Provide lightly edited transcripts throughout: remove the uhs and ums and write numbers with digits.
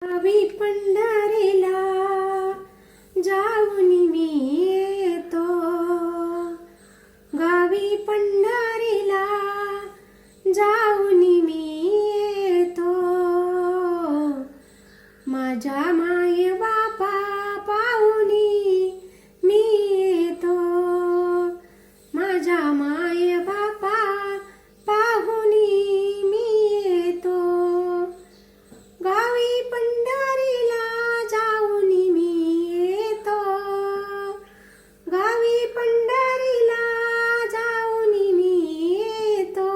गावी पंढरीला जाऊन मी येतो, गावी पंढरीला जाऊन मी येतो, माझ्या माय बापा पाहुनी मी येतो, माझ्या माय बापा पाहुनी मी येतो, गावी पंढरीला जाऊन मी येतो, गावी पंढरीला जाऊन मी येतो,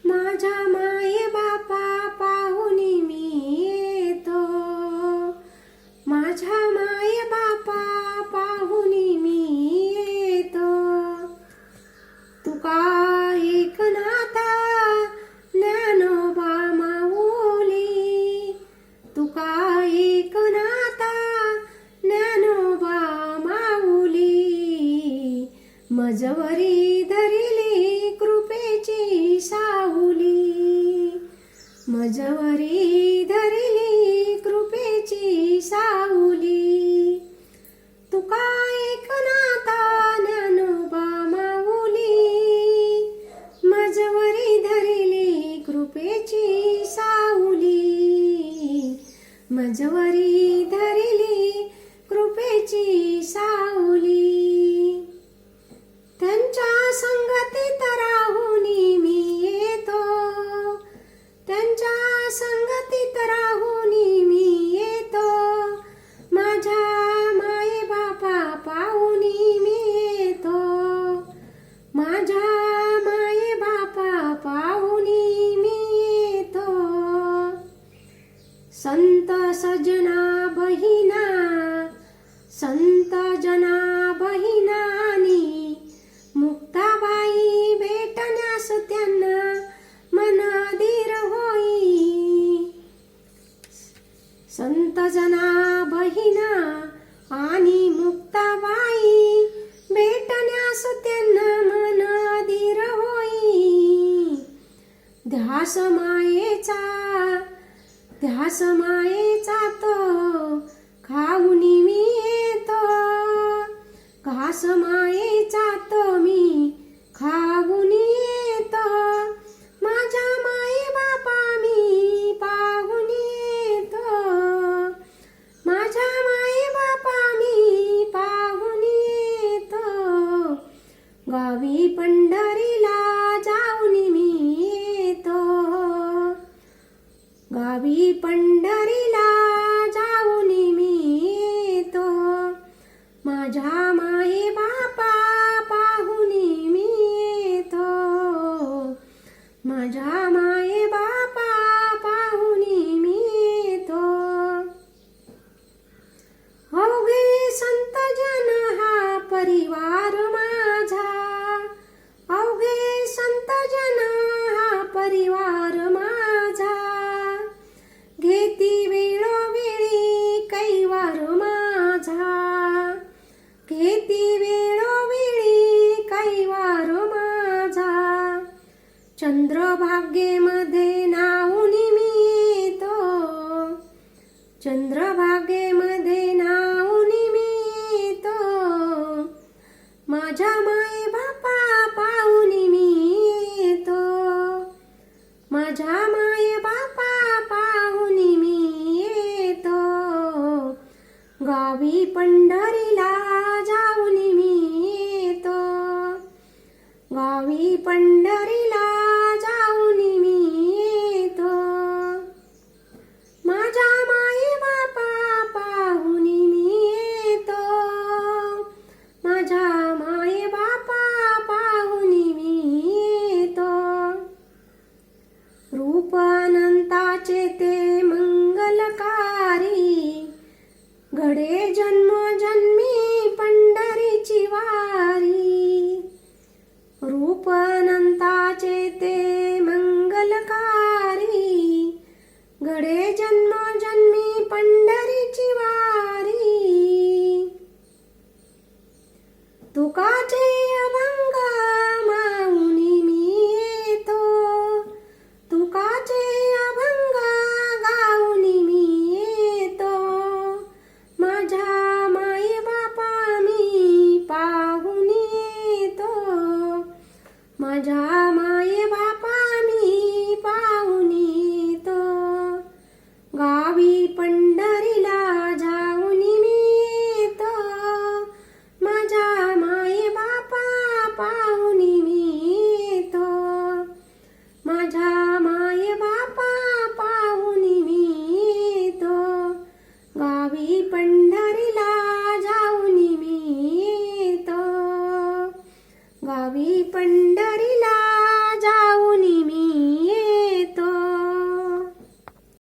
माझ्या माय बापा पाहुनी मी येतो, माझ्या माय बापा पाहुनी मी येतो, तुका एक नाथा ज्ञानोबा माऊली, तुका एक नाथा ज्ञानोबा माऊली, मजवरी धरिली कृपेची साहुली, मजवरी धरिली कृपेची साहुली, तुका एक नाथा ज्ञानोबा माऊली, मजवरी धरिली कृपेची साहुली, मजवरी धरिली कृपेची साहुली, त्यांच्या संगतीत राहुनी मी येतो, त्यांच्या संगतीत राहुनी मी येतो, माझ्या माय बापा पाहुनी मी येतो, माझ्या माय बापा पाहुनी मी येतो, संत सजना बहिणा, संत जना बहिणानी मुक्ताबाई भेटण्यास त्यांना मन अधीर होई, संत जना बहिणा आणि मुक्ताबाई भेटण्यास त्यांना मन अधीर होई, ध्यास मायेचा, ध्यास मायेचा तो खाऊनी मी येतो, घास मायेचा तो मी खाऊनी येतो, माझ्या माये बापा मी पाहुनी येतो, माझ्या माये बापा मी पाहुनी येतो, गावी पंढरीला जाऊन मी येतो, गावी पंढरीला जाऊन मी येतो, माझ्या माये बापा पाहुनी मी येतो, माझ्या माये बापा पाहुनी मी येतो, अवघे संत जन हा परिवार माझा, अवघे संत जन हा परिवार माझा, घेती वेळोवेळी कैवार माझा, घेती वेळोवेळी कैवार माझा, चंद्रभागेमध्ये नाऊनी मी येतो, चंद्रभागेमध्ये नाऊनी मी येतो, माझ्या माय बापा पाहुनी मी येतो, माझ्या माय बापा पाहुनी मी येतो, गावी पंढरीला जाऊन मी येतो, गावी पंढरीला जाऊन मी येतो, माझ्या माय बापा पाहुनी मी येतो, माझ्या माय बापा पाहुनी मी येतो, रूप अनंताचे ते मंगलकारी, घडे जन्मोजन्मी पंढरीची वारी, रूप अनंताचे ते मंगलकारी, घडे जन्म